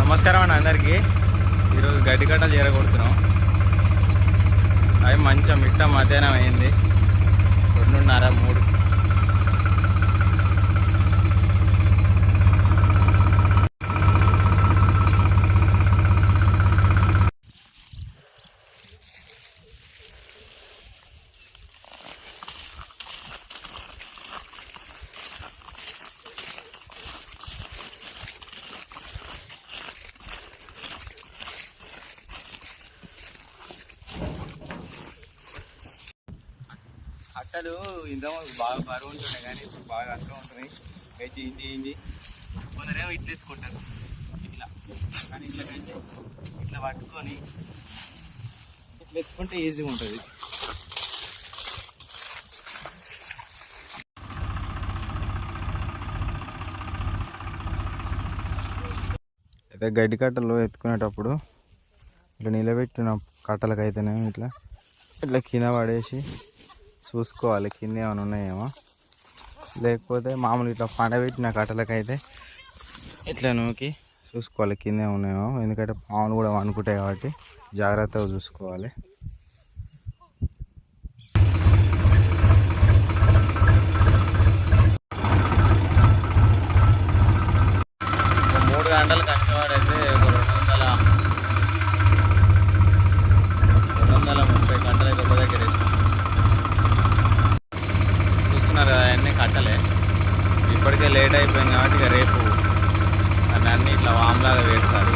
నమస్కారం అండి అందరికీ. ఈరోజు గడ్డి కట్టలు చేరగొడుతున్నాం. అవి మంచిగా మిట్ట మధ్యాహ్నం అయింది, 2:30 3. అట్టలు ఇంతకుముందు బాగా బరువు ఉంటుండే కానీ ఇప్పుడు బాగా కష్టం ఉంటుంది. అయితే ఇంటి కొందరేమో ఇట్లా ఎత్తుకుంటారు, ఇట్లా. కానీ ఇట్లా కంటే ఇట్లా పట్టుకొని ఇట్లా ఎత్తుకుంటే ఈజీగా ఉంటుంది. అయితే గడ్డి కట్టలు ఎత్తుకునేటప్పుడు ఇట్లా నిలబెట్టిన కట్టలకైతేనే ఇట్లా కింద పడేసి చూసుకోవాలి కింద ఏమైనా ఉన్నాయేమో. లేకపోతే మామూలు ఇట్లా పండబెట్టిన కట్టలకైతే ఇట్లా నూకి చూసుకోవాలి కింద ఉన్నాయేమో. ఎందుకంటే పాములు కూడా అనుకుంటాయి కాబట్టి జాగ్రత్తగా చూసుకోవాలి. ఒక 3 గంటలు కష్టపడైతే 230 గంటలు అయితే ఒక దగ్గర వేసాం. అవన్నీ కట్టలే, ఇప్పటికే లేట్ అయిపోయింది కాబట్టి ఇక రేపు అన్నీ ఇట్లా వామ్లాగా వేస్తారు.